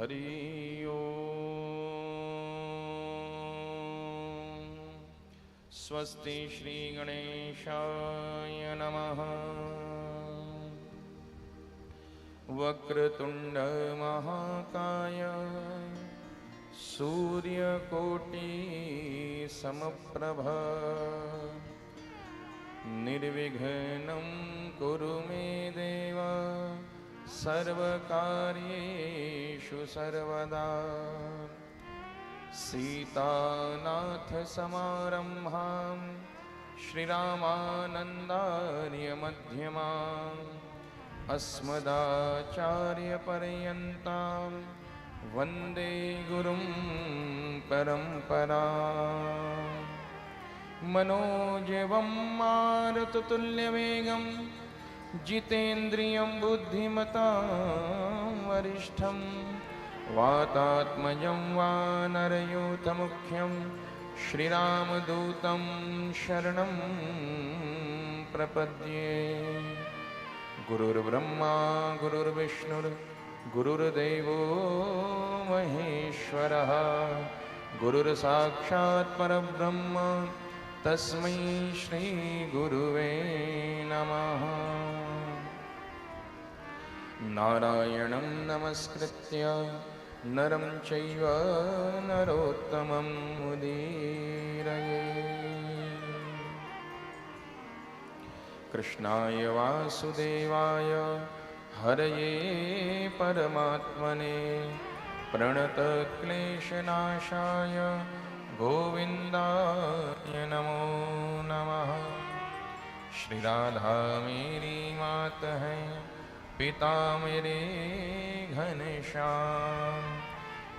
हरि ओम। स्वस्ति श्री गणेशाय नमः। वक्रतुंड महाकाय सूर्यकोटि समप्रभ निर्विघ्नं कुरु मे देव सर्वकार्येषु सर्वदा। सीतानाथ समारंभां श्रीरामानन्दार्य मध्यमाम् अस्मदाचार्यपर्यन्तां वन्दे गुरुं परम्पराम्। मनोजवं मारुततुल्यवेगं जितेन्द्रियं बुद्धिमतां वरिष्ठं वातात्मजं वानरयूथमुख्यं श्रीरामदूतं शरणं प्रपद्ये। गुरुर्ब्रह्मा गुरुर्विष्णुर् गुरुर्देवो महेश्वरः गुरुर्साक्षात् परब्रह्म तस्मै श्री गुरुवे नमः। नारायणं नमस्कृत्य नरं चैव नरोत्तमं मुदीरये। कृष्णाय वासुदेवाय हरये परमात्मने प्रणतक्लेशनाशाय गोविन्दाय नमो नमः। श्री राधा मेरी मात है, पिता मेरे घनश्याम।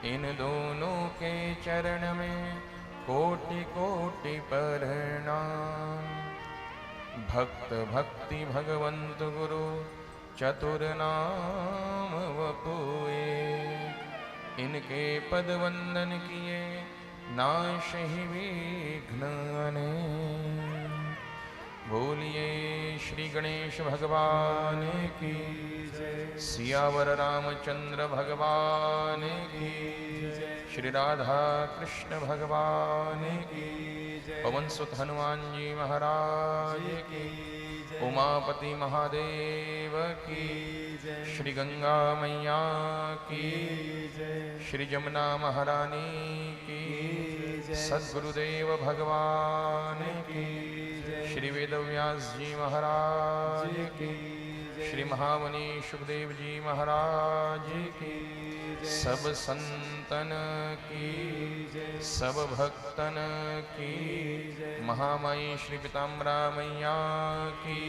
इन दोनों के चरण में कोटि कोटि प्रणाम। भक्त भक्ति भगवंत गुरु चतुर नाम वपुए। इनके पद वंदन किए नाशहि विघ्न अनेक। बोलिए श्री गणेश भगवान की जय। सियावर रामचंद्र भगवान की जय। श्री राधा कृष्ण भगवान की जय। पवन सुत हनुमान जी महाराज की जय। उमापति महादेव की जय। श्री गंगा मैया की जय। श्री जमुना महारानी की जय। सद्गुरुदेव भगवान की जय। श्री वेदव्यास जी महाराज की जय। श्री महामुनि सुखदेव जी महाराज की जय। सब संतन की जय। सब भक्तन की जय। महामाई श्री पीताम्बरा मैया की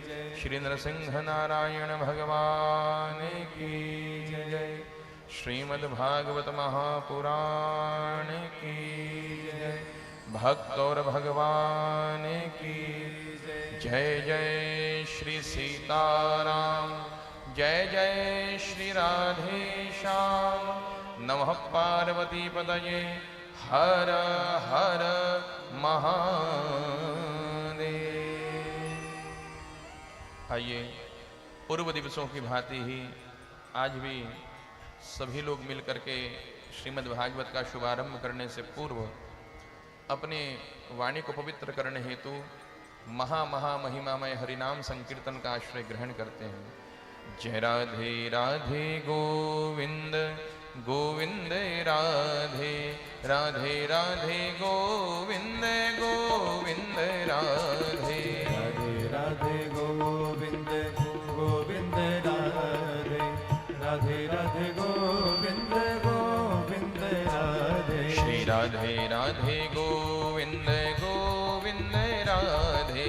जय। श्री नरसिंह नारायण भगवान की जय। श्रीमद्भागवत महापुराण की जय। भक्त और भगवान की जय। जय श्री सीताराम, जय जय श्री राधेश्याम। नमः पार्वती पतये, हर हर महादेव। आइए, पूर्व दिवसों की भांति ही आज भी सभी लोग मिलकर के श्रीमद् भागवत का शुभारंभ करने से पूर्व अपने वाणी को पवित्र करने हेतु महिमामय हरिनाम संकीर्तन का आश्रय ग्रहण करते हैं। जय राधे राधे गोविंद गोविंद राधे राधे राधे गोविंद गोविंद राधे राधे राधे गोविंद गोविंद राधे राधे राधे गोविंद गोविंद राधे। श्री राधे राधे गोविंद गोविंद राधे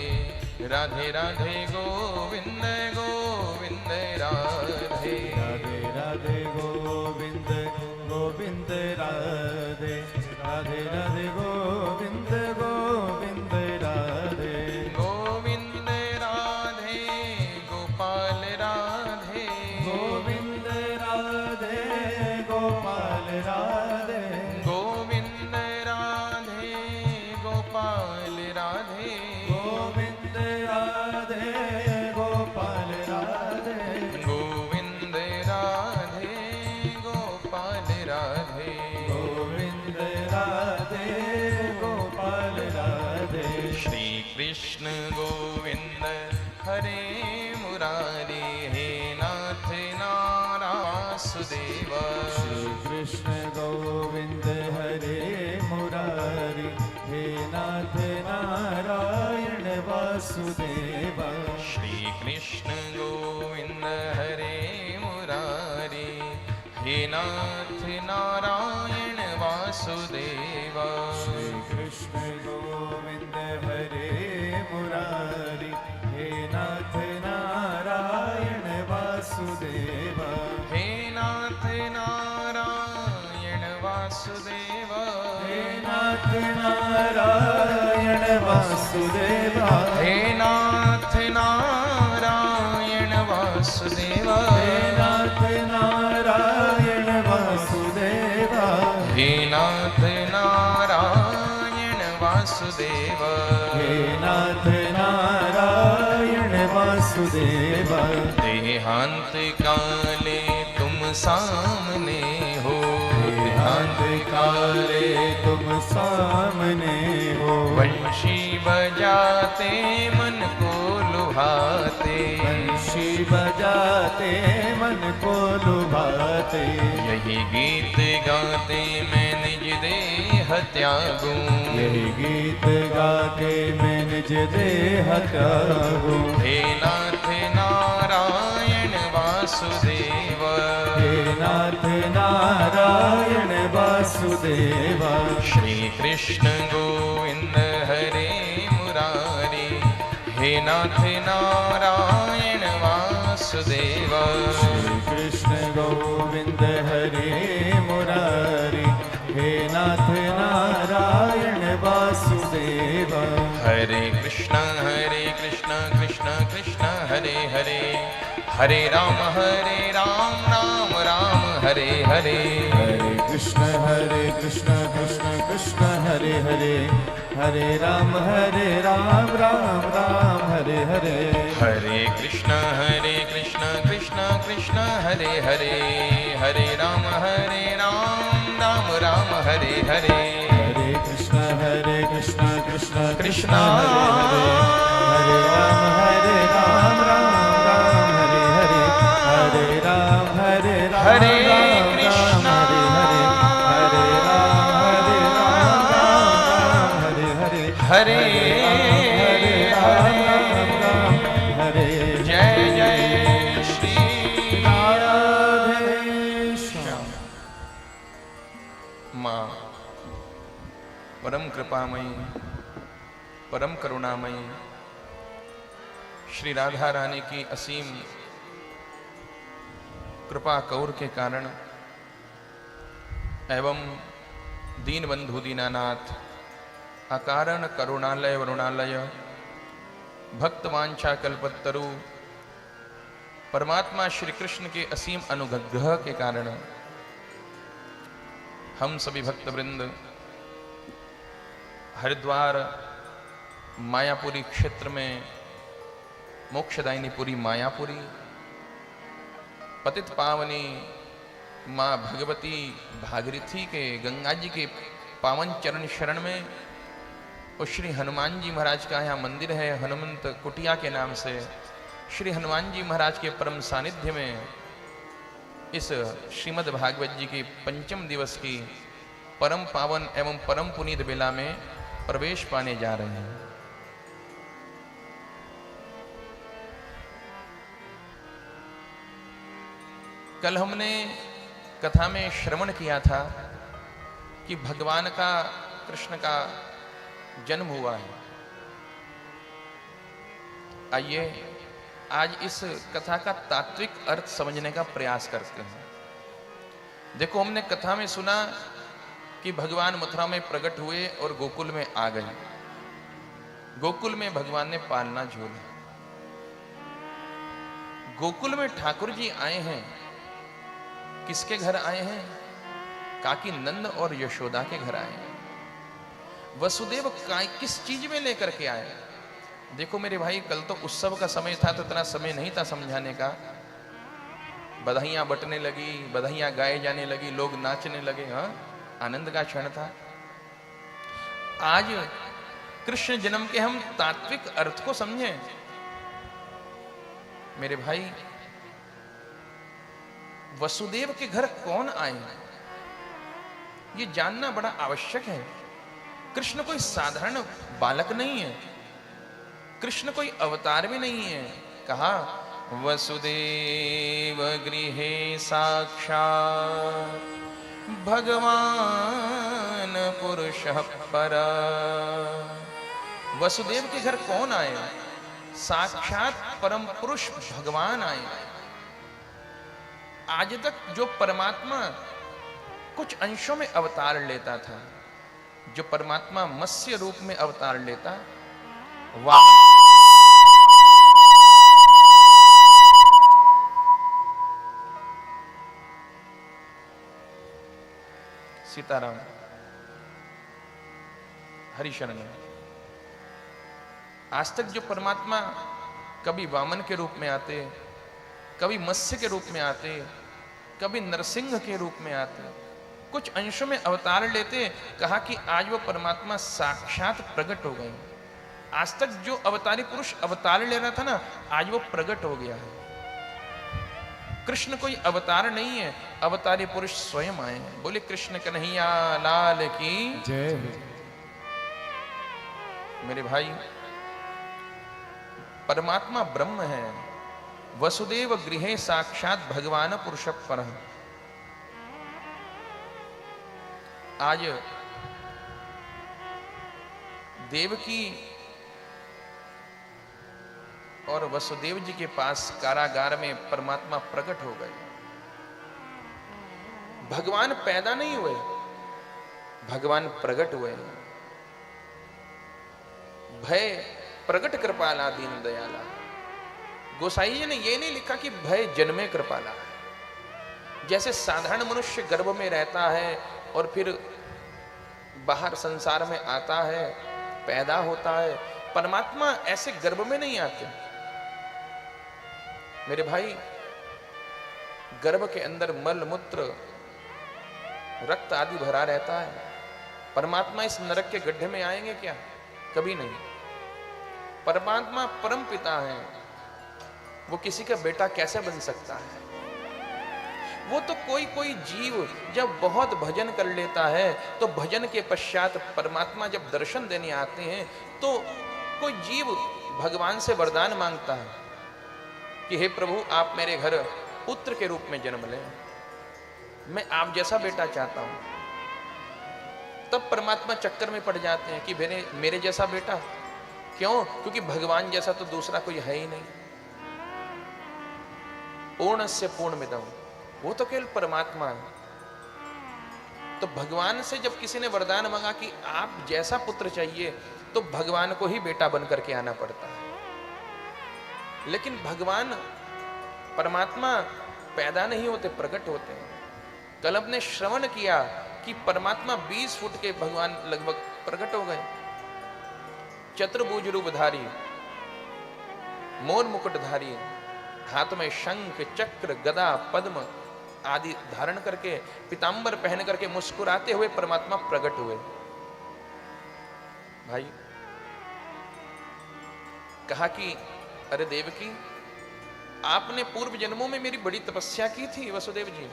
राधे राधे गोविंद गोविंद राधे राधे राधे गोविंद गोविंद राधे राधे राधे गोविंद गोविंद राधे। गोविंद राधे गोपाल राधे गोविंद राधे गोपाल राधे गोविंद राधे गोपाल राधे गोविंद राधे गोपाल राधे गोविंद राधे गोपाल गोविंद हरे मुरारी, हे नाथ नारायण वासुदेव। श्री कृष्ण गोविंद हरे मुरारी, हे नाथ नारायण वासुदेव। श्री कृष्ण गोविंद हरे मुरारी, हे नाथ नारायण वासुदेव। श्री कृष्ण गोविंद हरे मुरारी, हे नाथ नारायण वासुदेव। हे नाथ नारायण वासुदेव, हे नाथ नारायण वासुदेव। हे नाथ नारायण वासुदेव, हे नाथ नारायण वासुदेव। हे नाथ नारायण वासुदेव। हे नाथ नारायण वासुदेव। देहांत काले तुम सामने हो, देहांत काले तुम सामने हो। वंशी बजाते मन को लुभाते, बंशी बजाते मन को लुभाते। यही गीत गाते मैं निज देह त्यागूं, यही गीत गा के मैं निज देह त्यागूं। हे नाथ नारायण वासुदेव। हे नाथ नारायण वासुदेव। श्री कृष्ण गोविंद हरे मुरारी, हे नाथ नारायण वासुदेव। श्री कृष्ण गोविंद हरे मुरारी, हे नाथ नारायण वासुदेव। हरे कृष्ण कृष्ण कृष्ण हरे हरे, हरे राम राम राम हरे हरे। हरे कृष्ण कृष्ण कृष्ण हरे हरे, हरे राम राम राम हरे हरे। हरे कृष्ण कृष्ण कृष्ण हरे हरे, हरे राम राम राम हरे हरे। हरे कृष्ण कृष्ण कृष्ण हरे हरे, हरे राम राम हरे हरे। हरे राम हरे राम कृष्ण हरे हरे, हरे राम राम हरे हरे। हरे राम हरे। जय जय श्री राधे श्याम। माँ परम कृपामयी, परम करुणामयी श्री राधा रानी की असीम कृपा कौर के कारण एवं दीन बंधु दीनानाथ अकारण करुणालय वरुणालय भक्त वांछा कल्पतरु परमात्मा श्री कृष्ण के असीम अनुग्रह के कारण हम सभी भक्त वृंद हरिद्वार मायापुरी क्षेत्र में मोक्षदायिनी पुरी मायापुरी पतित पावनी माँ भगवती भागीरथी के गंगा जी के पावन चरण शरण में और श्री हनुमान जी महाराज का यहाँ मंदिर है हनुमंत कुटिया के नाम से। श्री हनुमान जी महाराज के परम सानिध्य में इस श्रीमद् भागवत जी की पंचम दिवस की परम पावन एवं परम पुनीत बेला में प्रवेश पाने जा रहे हैं। कल हमने कथा में श्रवण किया था कि भगवान का कृष्ण का जन्म हुआ है। आइए आज इस कथा का तात्विक अर्थ समझने का प्रयास करते हैं। देखो हमने कथा में सुना कि भगवान मथुरा में प्रकट हुए और गोकुल में आ गए। गोकुल में भगवान ने पालना झूला। गोकुल में ठाकुर जी आए हैं। किसके घर आए हैं? काकी नंद और यशोदा के घर आए हैं। वसुदेव किस चीज में लेकर के आए? देखो मेरे भाई, कल तो उत्सव का समय था तो इतना समय नहीं था समझाने का। बधाइयां बटने लगी, बधाइयां गाए जाने लगी, लोग नाचने लगे। हाँ, आनंद का क्षण था। आज कृष्ण जन्म के हम तात्विक अर्थ को समझें मेरे भाई, वसुदेव के घर कौन आए ये जानना बड़ा आवश्यक है। कृष्ण कोई साधारण बालक नहीं है, कृष्ण कोई अवतार भी नहीं है। कहा वसुदेव गृहे साक्षात् भगवान पुरुषः परः। वसुदेव के घर कौन आए? साक्षात परम पुरुष भगवान आए। आज तक जो परमात्मा कुछ अंशों में अवतार लेता था, जो परमात्मा मत्स्य रूप में अवतार लेता, सीताराम हरिशरण। आज तक जो परमात्मा कभी वामन के रूप में आते, कभी मत्स्य के रूप में आते, कभी नरसिंह के रूप में आते, कुछ अंशों में अवतार लेते। कहा कि आज वो परमात्मा साक्षात प्रकट हो गए। आज तक जो अवतारी पुरुष अवतार ले रहा था ना, आज वो प्रकट हो गया है। कृष्ण कोई अवतार नहीं है, अवतारी पुरुष स्वयं आए हैं। बोले कृष्ण कन्हैया लाल की जय। मेरे भाई, परमात्मा ब्रह्म है। वसुदेव गृहे साक्षात भगवान पुरुष परः। आज देवकी और वसुदेव जी के पास कारागार में परमात्मा प्रकट हो गए। भगवान पैदा नहीं हुए, भगवान प्रकट हुए। भय प्रकट कृपाला दीन दयाला। गोसाई जी ने ये नहीं लिखा कि भय जन्मे कृपाला। जैसे साधारण मनुष्य गर्भ में रहता है और फिर बाहर संसार में आता है, पैदा होता है, परमात्मा ऐसे गर्भ में नहीं आते। मेरे भाई, गर्भ के अंदर मल मूत्र रक्त आदि भरा रहता है। परमात्मा इस नरक के गड्ढे में आएंगे क्या? कभी नहीं। परमात्मा परम पिता है, वो किसी का बेटा कैसे बन सकता है? वो तो कोई कोई जीव जब बहुत भजन कर लेता है तो भजन के पश्चात परमात्मा जब दर्शन देने आते हैं तो कोई जीव भगवान से वरदान मांगता है कि हे प्रभु, आप मेरे घर पुत्र के रूप में जन्म लें, मैं आप जैसा बेटा चाहता हूं। तब परमात्मा चक्कर में पड़ जाते हैं कि मेरे जैसा बेटा क्यों? क्योंकि भगवान जैसा तो दूसरा कोई है ही नहीं। पूर्णस्य पूर्णमिदम्, वो तो केवल परमात्मा है। तो भगवान से जब किसी ने वरदान मांगा कि आप जैसा पुत्र चाहिए, तो भगवान को ही बेटा बन करके आना पड़ता है। लेकिन भगवान परमात्मा पैदा नहीं होते, प्रकट होते हैं। कल हमने श्रवण किया कि परमात्मा 20 फुट के भगवान लगभग प्रकट हो गए। चतुर्भुज रूपधारी, मोर मुकुटधारी, हाथ में शंख चक्र गदा पद्म आदि धारण करके, पीतांबर पहन करके मुस्कुराते हुए परमात्मा प्रकट हुए। भाई, कहा कि अरे देवकी, आपने पूर्व जन्मों में मेरी बड़ी तपस्या की थी वसुदेव जी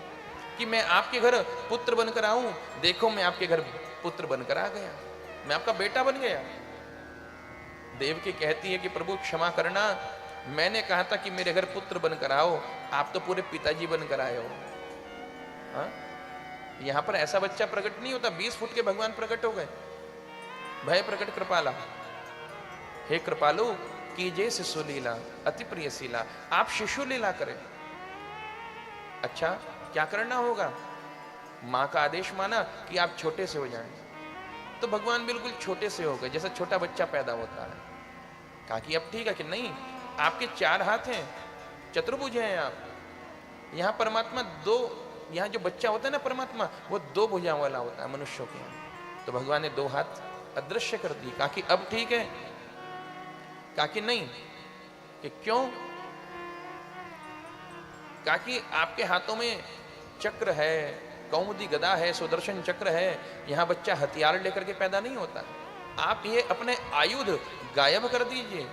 कि मैं आपके घर पुत्र बनकर आऊं। देखो, मैं आपके घर पुत्र बनकर आ गया, मैं आपका बेटा बन गया। देवकी कहती है कि प्रभु क्षमा करना, मैंने कहा था कि मेरे घर पुत्र बनकर आओ, आप तो पूरे पिताजी बनकर आए हो। हाँ? यहां पर ऐसा बच्चा प्रकट नहीं होता। 20 फुट के भगवान प्रकट हो गए। भय प्रकट कृपाला, हे कृपालु कीजिए शिशु लीला अति प्रिय शीला। आप शिशु लीला करें। अच्छा, क्या करना होगा? मां का आदेश माना कि आप छोटे से हो जाएं, तो भगवान बिल्कुल छोटे से हो गए, जैसा छोटा बच्चा पैदा होता है। कहा कि अब ठीक है कि नहीं, आपके 4 हाथ हैं, चतुर्भुज हैं आप। यहां परमात्मा यहां जो बच्चा होता है ना परमात्मा, वो 2 भुजाओं वाला होता है मनुष्यों के यहां। तो भगवान ने 2 हाथ अदृश्य कर दी। कहा कि अब ठीक है। कहा कि नहीं, कि क्यों? कहा कि आपके हाथों में चक्र है, कौमुदी गदा है, सुदर्शन चक्र है। यहां बच्चा हथियार लेकर के पैदा नहीं होता। आप ये अपने आयुध गायब कर दीजिए।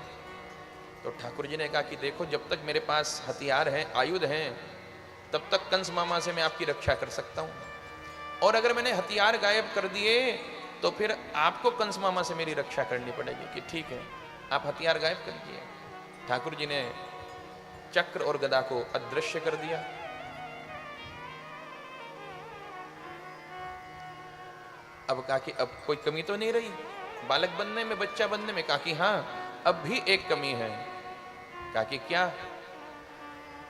तो ठाकुर जी ने कहा कि देखो, जब तक मेरे पास हथियार हैं, आयुध हैं, तब तक कंस मामा से मैं आपकी रक्षा कर सकता हूं, और अगर मैंने हथियार गायब कर दिए तो फिर आपको कंस मामा से मेरी रक्षा करनी पड़ेगी। कि ठीक है, आप हथियार गायब कर दिए। ठाकुर जी ने चक्र और गदा को अदृश्य कर दिया। अब कहा कि अब कोई कमी तो नहीं रही बालक बनने में, बच्चा बनने में? कहा कि हाँ, अब भी एक कमी है। कहा कि क्या?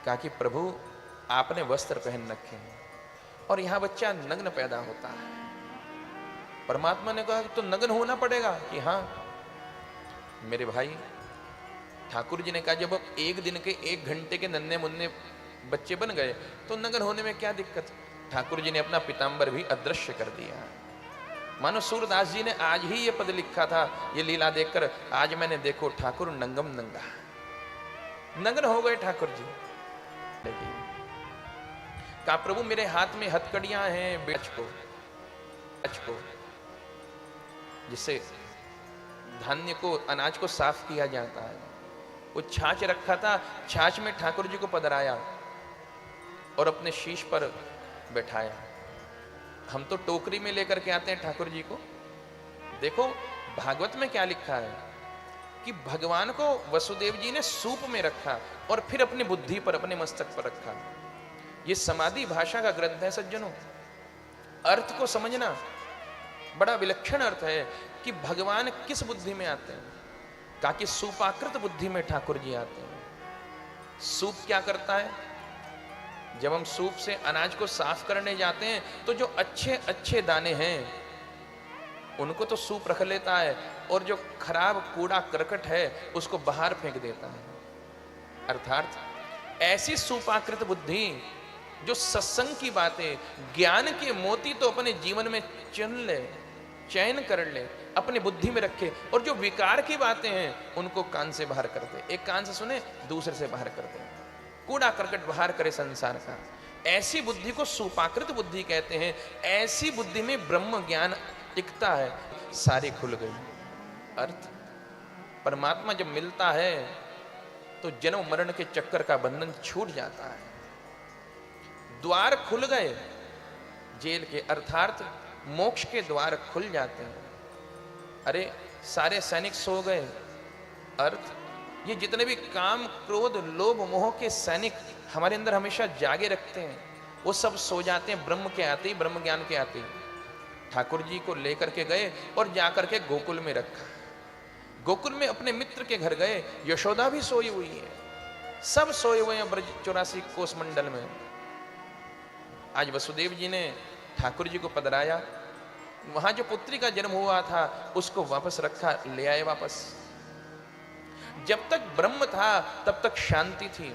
कहा कि प्रभु, आपने वस्त्र पहन रखे हैं और यहां बच्चा नग्न पैदा होता है। परमात्मा ने कहा तो नग्न होना पड़ेगा। कि हाँ मेरे भाई, ठाकुर जी ने कहा जब अब एक दिन के 1 घंटे के नन्हे मुन्ने बच्चे बन गए तो नग्न होने में क्या दिक्कत? ठाकुर जी ने अपना पीतांबर भी अदृश्य कर दिया। मानो सूरदास जी ने आज ही ये पद लिखा था, ये लीला देखकर, आज मैंने देखो ठाकुर नंगम नंगा। नग्न हो गए ठाकुर जी। कहा प्रभु, मेरे हाथ में हथकड़ियां हैं बेच को जिससे धान्य को, अनाज को साफ किया जाता है। वो छाछ रखा था, छाछ में ठाकुर जी को पधराया और अपने शीश पर बैठाया। हम तो टोकरी में लेकर के आते हैं ठाकुर जी को। देखो भागवत में क्या लिखा है कि भगवान को वसुदेव जी ने सूप में रखा और फिर अपनी बुद्धि पर, अपने मस्तक पर रखा। ये समाधि भाषा का ग्रंथ है सज्जनों। अर्थ को समझना बड़ा विलक्षण अर्थ है कि भगवान किस बुद्धि में आते हैं। कहा कि सूपाकृत बुद्धि में ठाकुर जी आते हैं। सूप क्या करता है? जब हम सूप से अनाज को साफ करने जाते हैं तो जो अच्छे अच्छे दाने हैं उनको तो सूप रख लेता है और जो खराब कूड़ा करकट है उसको बाहर फेंक देता है। अर्थात ऐसी सूपाकृत बुद्धि जो सत्संग की बातें, ज्ञान के मोती तो अपने जीवन में चुन ले, चयन कर ले, अपनी बुद्धि में रखे, और जो विकार की बातें हैं उनको कान से बाहर कर दे। एक कान से सुने, दूसरे से बाहर कर दे, कूड़ा करकट बाहर करे संसार का। ऐसी बुद्धि को सुपाकृत बुद्धि कहते हैं। ऐसी बुद्धि में ब्रह्म ज्ञान टिकता है। सारी खुल गई। अर्थ, परमात्मा जब मिलता है तो जन्म मरण के चक्कर का बंधन छूट जाता है। द्वार खुल गए जेल के, अर्थात मोक्ष के द्वार खुल जाते हैं। अरे सारे सैनिक सो गए। अर्थ, ये जितने भी काम क्रोध लोभ मोह के सैनिक हमारे अंदर हमेशा जागे रखते हैं, वो सब सो जाते हैं ब्रह्म के आते ही, ब्रह्म ज्ञान के आते ही। ठाकुर जी को लेकर के गए और जाकर के गोकुल में रखा। गोकुल में अपने मित्र के घर गए। यशोदा भी सोई हुई है, सब सोए हुए हैं ब्रज 84 कोस मंडल में। आज वसुदेव जी ने ठाकुर जी को पधराया। वहां जो पुत्री का जन्म हुआ था उसको वापस रखा, ले आए वापस। जब तक ब्रह्म था तब तक शांति थी।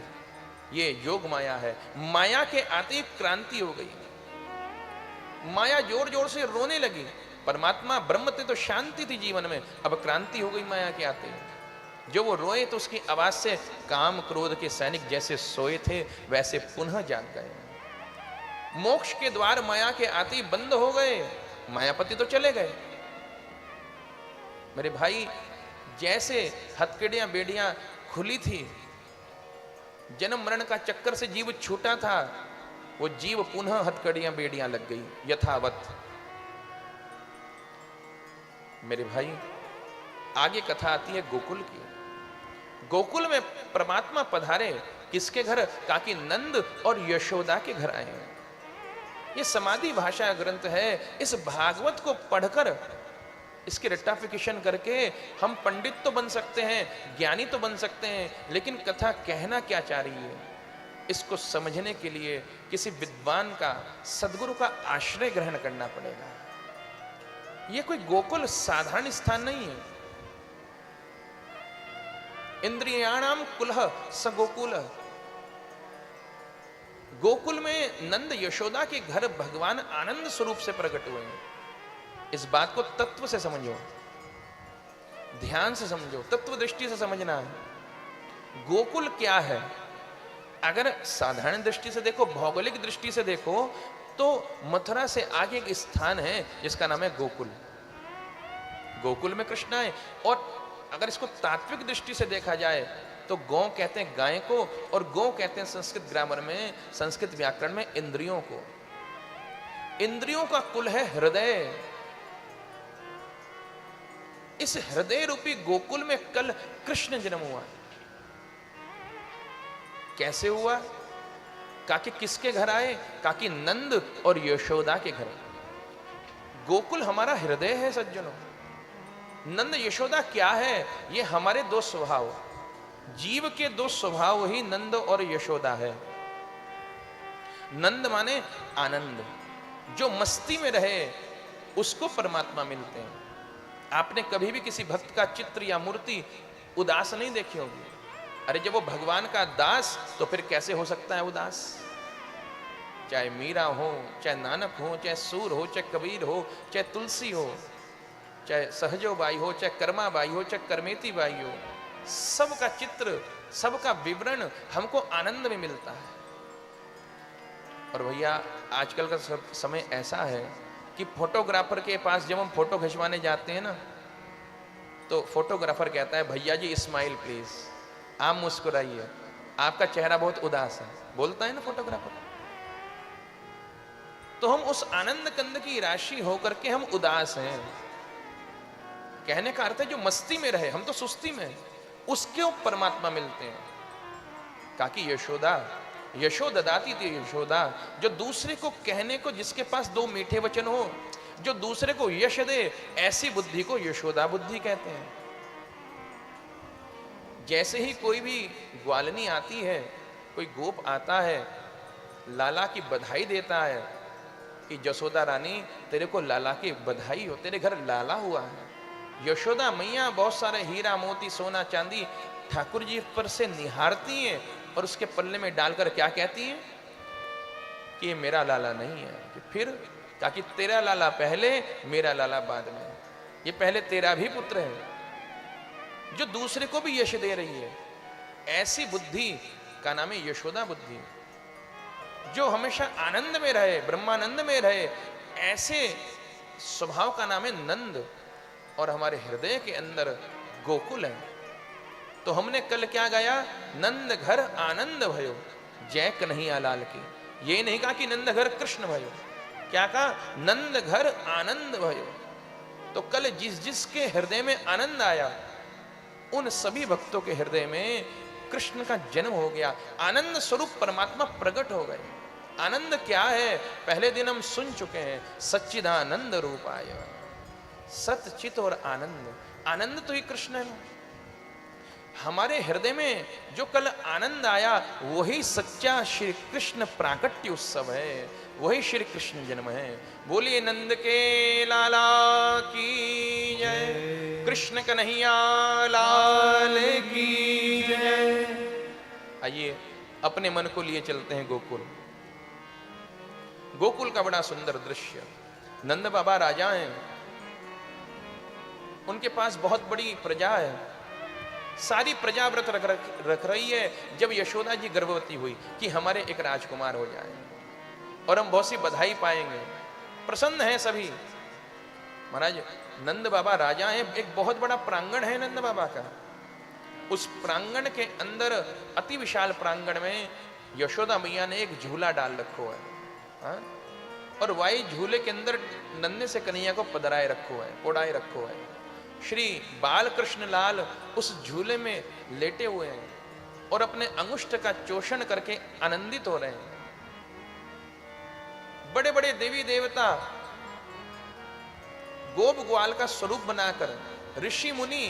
ये योग माया है। माया के आते ही क्रांति हो गई। माया जोर जोर से रोने लगी। परमात्मा ब्रह्म थे तो शांति थी जीवन में, अब क्रांति हो गई माया के आते। जो वो रोए तो उसकी आवाज से काम क्रोध के सैनिक जैसे सोए थे वैसे पुनः जाग गए। मोक्ष के द्वार माया के आते ही बंद हो गए। मायापति तो चले गए। मेरे भाई, जैसे हथकड़ियां बेड़ियां खुली थी, जन्म मरण का चक्कर से जीव छूटा था, वो जीव पुनः हथकड़ियां बेड़ियां लग गई यथावत। मेरे भाई, आगे कथा आती है गोकुल की। गोकुल में परमात्मा पधारे। किसके घर? काकी नंद और यशोदा के घर आए हैं। ये समाधि भाषा ग्रंथ है। इस भागवत को पढ़कर, इसके रट्टाफिकेशन करके हम पंडित तो बन सकते हैं, ज्ञानी तो बन सकते हैं, लेकिन कथा कहना क्या चाह रही है, इसको समझने के लिए किसी विद्वान का, सदगुरु का आश्रय ग्रहण करना पड़ेगा। यह कोई गोकुल साधारण स्थान नहीं है। इंद्रियाणाम कुलह स गोकुल। गोकुल में नंद यशोदा के घर भगवान आनंद स्वरूप से प्रकट हुए हैं। इस बात को तत्व से समझो, ध्यान से समझो, तत्व दृष्टि से समझना है। गोकुल क्या है? अगर साधारण दृष्टि से देखो, भौगोलिक दृष्टि से देखो, तो मथुरा से आगे एक स्थान है जिसका नाम है गोकुल। गोकुल में कृष्ण है। और अगर इसको तात्विक दृष्टि से देखा जाए तो गौ कहते हैं गाय को, और गौ कहते हैं संस्कृत ग्रामर में, संस्कृत व्याकरण में इंद्रियों को। इंद्रियों का कुल है हृदय। इस हृदय रूपी गोकुल में कल कृष्ण जन्म हुआ। कैसे हुआ? काकि किसके घर आए? काकि नंद और यशोदा के घर। गोकुल हमारा हृदय है सज्जनों। नंद यशोदा क्या है? ये हमारे दो स्वभाव, जीव के दो स्वभाव ही नंद और यशोदा है। नंद माने आनंद, जो मस्ती में रहे उसको परमात्मा मिलते हैं। आपने कभी भी किसी भक्त का चित्र या मूर्ति उदास नहीं देखी होगी। अरे जब वो भगवान का दास, तो फिर कैसे हो सकता है उदास? चाहे मीरा हो, चाहे नानक हो, चाहे सूर हो, चाहे कबीर हो, चाहे तुलसी हो, चाहे सहजो बाई हो, चाहे कर्मा बाई हो, चाहे करमेती बाई हो, सबका चित्र, सबका विवरण हमको आनंद में मिलता है। और भैया आजकल का समय ऐसा है कि फोटोग्राफर के पास जब हम फोटो खिंचवाने जाते हैं ना, तो फोटोग्राफर कहता है भैया जी स्माइल प्लीज, आप मुस्कुराइए, आपका चेहरा बहुत उदास है, बोलता है ना फोटोग्राफर। तो हम उस आनंद कंद की राशि होकर के हम उदास हैं। कहने का अर्थ है जो मस्ती में रहे, हम तो सुस्ती में, उसके परमात्मा मिलते हैं। काकि यशोदा, यशोददाती थी यशोदा, जो दूसरे को कहने को, जिसके पास दो मीठे वचन हो, जो दूसरे को यश दे, ऐसी बुद्धि को यशोदा बुद्धि कहते हैं। जैसे ही कोई भी ग्वालनी आती है, कोई गोप आता है, लाला की बधाई देता है कि जसोदा रानी तेरे को लाला की बधाई हो, तेरे घर लाला हुआ है। यशोदा मैया बहुत सारे हीरा मोती सोना चांदी ठाकुर जी पर से निहारती हैं और उसके पल्ले में डालकर क्या कहती हैं कि ये मेरा लाला नहीं है। कि फिर ताकि तेरा लाला पहले, मेरा लाला बाद में। ये पहले तेरा भी पुत्र है, जो दूसरे को भी यश दे रही है। ऐसी बुद्धि का नाम है यशोदा बुद्धि, जो हमेशा आनंद में रहे, ब्रह्मानंद में रहे। ऐसे स्वभाव का नाम है नंद। और हमारे हृदय के अंदर गोकुल है। तो हमने कल क्या गाया? नंद घर आनंद भयो, जय कन्हैया लाल की। ये नहीं कहा कि नंद घर कृष्ण भयो, क्या कहा? नंद घर आनंद भयो। तो कल जिस जिसके हृदय में आनंद आया, उन सभी भक्तों के हृदय में कृष्ण का जन्म हो गया। आनंद स्वरूप परमात्मा प्रकट हो गए। आनंद क्या है? पहले दिन हम सुन चुके हैं, सच्चिदानंद रूपाय। सत चित और आनंद, आनंद तो ही कृष्ण है। हमारे हृदय में जो कल आनंद आया, वही सच्चा श्री कृष्ण प्राकट्य उत्सव है, वही श्री कृष्ण जन्म है। बोलिए नंद के लाला की जय, कृष्ण कन्हैया लाल की जय। आइए अपने मन को लिए चलते हैं गोकुल। गोकुल का बड़ा सुंदर दृश्य। नंद बाबा राजा हैं, उनके पास बहुत बड़ी प्रजा है, सारी प्रजा व्रत रख रही है। जब यशोदा जी गर्भवती हुई कि हमारे एक राजकुमार हो जाए और हम बहुत सी बधाई पाएंगे, प्रसन्न हैं सभी। महाराज नंद बाबा राजा हैं, एक बहुत बड़ा प्रांगण है नंद बाबा का। उस प्रांगण के अंदर, अति विशाल प्रांगण में, यशोदा मैया ने एक झूला डाल रखो है। हाँ? और वही झूले के अंदर नन्हे से कन्हैया को पधराए रखो है, पोड़ाए रखो है। श्री बाल कृष्ण लाल उस झूले में लेटे हुए हैं और अपने अंगुष्ठ का चोषण करके आनंदित हो रहे हैं। बड़े बड़े देवी देवता गोप ग्वाल का स्वरूप बनाकर, ऋषि मुनि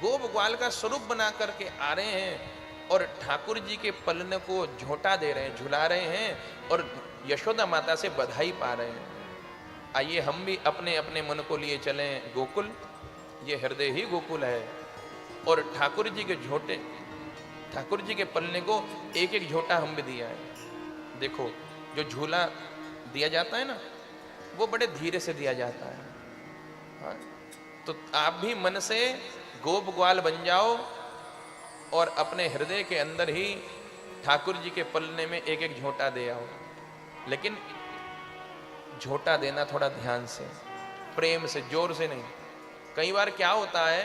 गोप ग्वाल का स्वरूप बना करके आ रहे हैं और ठाकुर जी के पलन को झोंटा दे रहे हैं, झुला रहे हैं और यशोदा माता से बधाई पा रहे हैं। आइए हम भी अपने अपने मन को लिए चलें गोकुल। ये हृदय ही गोकुल है। और ठाकुर जी के झोटे, ठाकुर जी के पलने को एक एक झोटा हम भी दिया है। देखो जो झूला दिया जाता है ना, वो बड़े धीरे से दिया जाता है। हाँ? तो आप भी मन से गोप ग्वाल बन जाओ और अपने हृदय के अंदर ही ठाकुर जी के पलने में एक एक झोटा दे आओ। लेकिन झोटा देना थोड़ा ध्यान से, प्रेम से, जोर से नहीं। कई बार क्या होता है,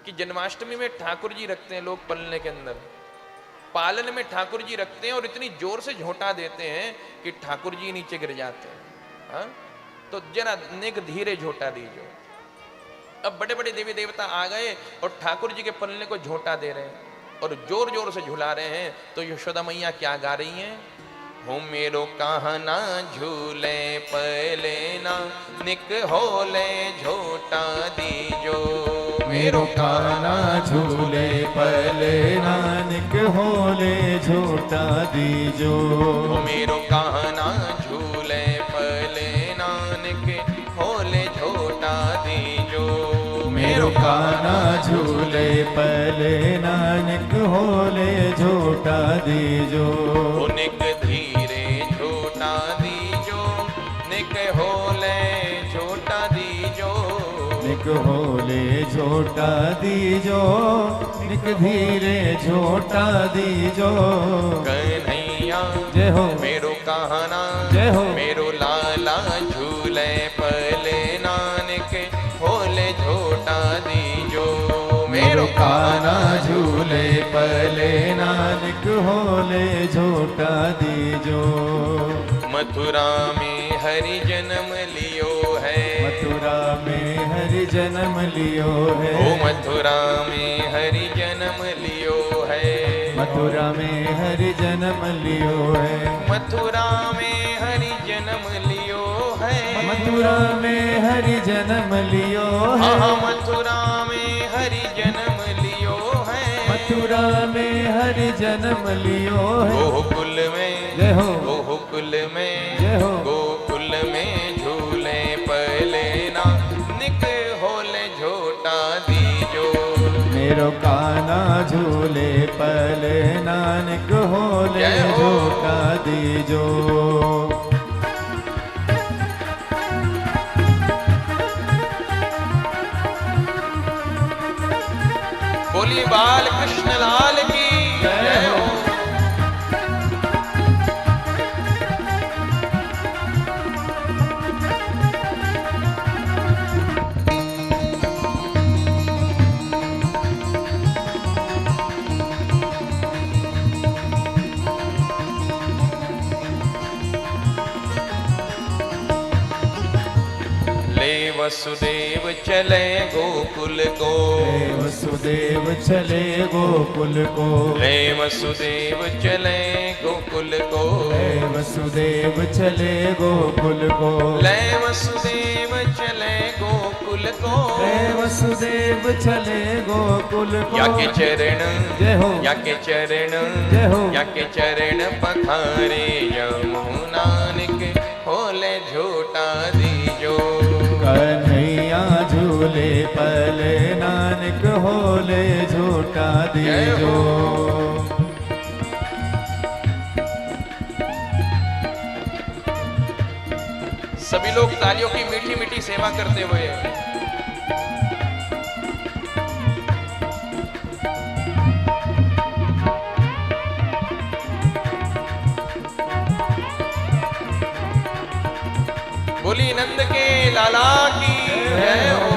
कि जन्माष्टमी में ठाकुर जी रखते हैं लोग पलने के अंदर, पालन में ठाकुर जी रखते हैं और इतनी जोर से झोंटा देते हैं कि ठाकुर जी नीचे गिर जाते हैं। हाँ? तो जरा नेक धीरे झोंटा दीजिए। अब बड़े बड़े देवी देवता आ गए और ठाकुर जी के पलने को झोंटा दे रहे हैं और जोर जोर से झुला रहे हैं। तो यशोदा मैया क्या गा रही हैं? हो मेरो कहना झूले पले ना, निक होले झोटा दीजो। मेरो कहना झूले पले ना, निक होले झोटा दीजो। हो मेरो कहना झूले पले ना, निक होले झोटा दीजो। मेरो कहना झूले पले ना, निक होले झोटा दीजो। हो निक धीरे झोटा दीजो, निक होले झोटा दीजो। निक होले झोटा दीजो, निक धीरे झोटा दीजो। कन्हैया जय हो मेरो कहना, जय हो मेरो लाला झूले पले नानक होले झोटा दीजो। मेरो काना झूले पले नानक होले झोटा दीजो। मथुरा में हरि जन्म लियो है, मथुरा में हरि जन्म लियो है। ओ मथुरा में हरि जन्म लियो है। मथुरा में हरि जन्म लियो है। मथुरा में हरि जन्म लियो है। मथुरा में हरि जन्म लियो है। हाँ मथुरा में हरि जन्म लियो है। मथुरा में हरि जन्म लियो है। गोकुल में जय हो गोकुल में जय हो गोकुल में झूले पले ना, निक होले झोटा दीजो। मेरो काना झूले पले नानक होले जय हो। झोटा दीजो। बोली बाल कृष्ण लाल की जय हो। ले वसुदेव चले गोकुल को, ले वसुदेव चले गोकुल को। ले वसुदेव चले गोकुल को। ले वसुदेव चले गोकुल को। ले वसुदेव चले गोकुल को। ले वसुदेव चले गोकुल को। या के चरण जय हो या के चरण जय हो या के चरण पखारे यमुनानिक होले झोटा दीजो। कन्हैया झूले पले नानक होले झोटा दीजो। सभी लोग तालियों की मीठी मीठी सेवा करते हुए बोली नंद के लाला की जय हो।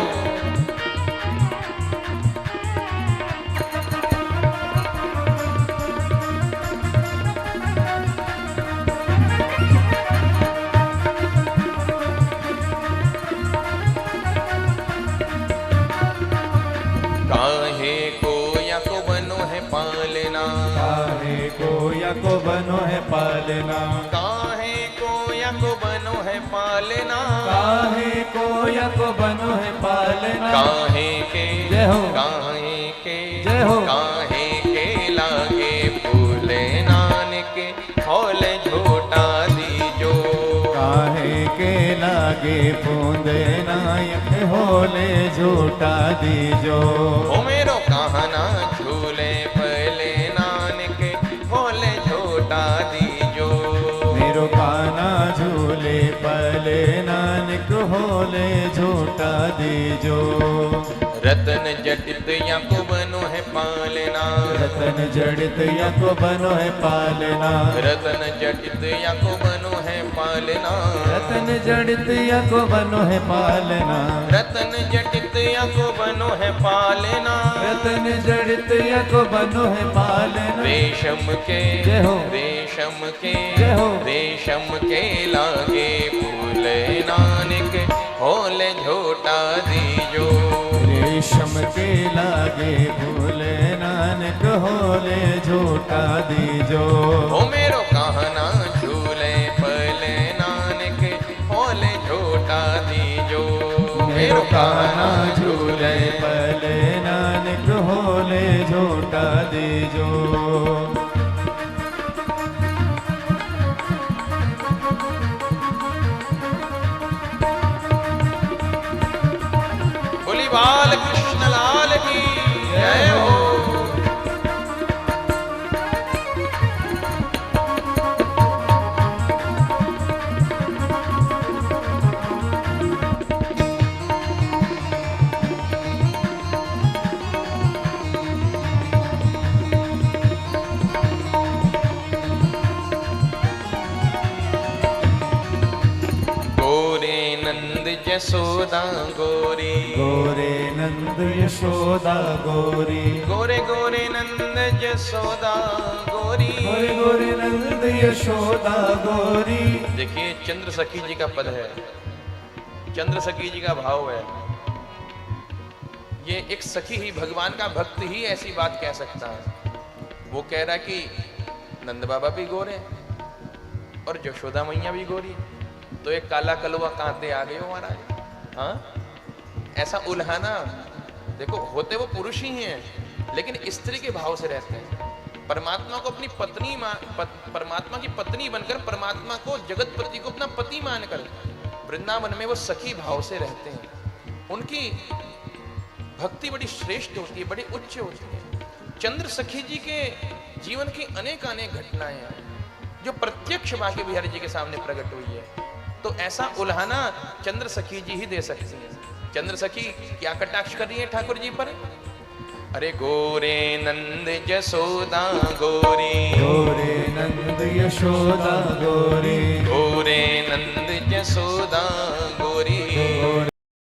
काहे को या को बनो है पालना, काहे को या को बनो है पालना। काहे को या को बनो है पालना। काहे को या को बनो है पालना। काहे के जय हो काहे के जय हो काहे के लागे फूले नानक होले झोटा दीजो। काहे के लागे बूंदे नायक होले झोटा दीजो। ओ मेरो कहना झूले पले नानक होले झोटा दीजो। मेरो काना झूले पले नानक होले झोटा दीजो। रतन जटित या को बनो है पालना, रतन जड़ित या को बनो है पालना, रतन जटित या को बनो है पालना, रतन जड़ित या को बनो है पालना, रतन जटित या को बनो है पालना, रतन जड़ित या को बनो है पालना। रेशम के जय हो, रेशम के जय हो, रेशम के लागे फूल नानक होले झोटा दीजो, रेशम के लागे भूले नानक होले झूठा दीजो। हो मेरो कहना झूले पले नानक होले झोटा दीजो, मेरो काना झूले पले नानक होले झूठा दीजो। बोली बाल कृष्ण लाल की जय हो। गोरे नंद यशोदा गोरी, गोरे नंद यशोदा गोरी, गोरे गोरे नंद यशोदा गोरी, गोरे गोरे नंद यशोदा गोरी। देखिए चंद्र सखी जी का पद है, चंद्र सखी जी का भाव है। ये एक सखी ही, भगवान का भक्त ही ऐसी बात कह सकता है। वो कह रहा है कि नंद बाबा भी गोरे और यशोदा मैया भी गोरी, तो एक काला कलवा कांते आ गए हो महाराज। हाँ, ऐसा उल्हाना, देखो होते वो पुरुष ही हैं लेकिन स्त्री के भाव से रहते हैं। परमात्मा को अपनी पत्नी परमात्मा की पत्नी बनकर, परमात्मा को जगतपति को अपना पति मानकर वृंदावन में वो सखी भाव से रहते हैं। उनकी भक्ति बड़ी श्रेष्ठ होती है, बड़ी उच्च होती है। चंद्र सखी जी के जीवन की अनेक अनेक घटनाएं हैं जो प्रत्यक्ष बांके बिहारी जी के सामने प्रकट हुई है। तो ऐसा उल्हाना चंद्र सखी जी ही दे सकती हैं। चंद्र सखी क्या कटाक्ष कर रही है ठाकुर जी पर? अरे गोरे नंद यशोदा गोरी, गोरे नंद यशोदा गोरी, गोरे नंद यशोदा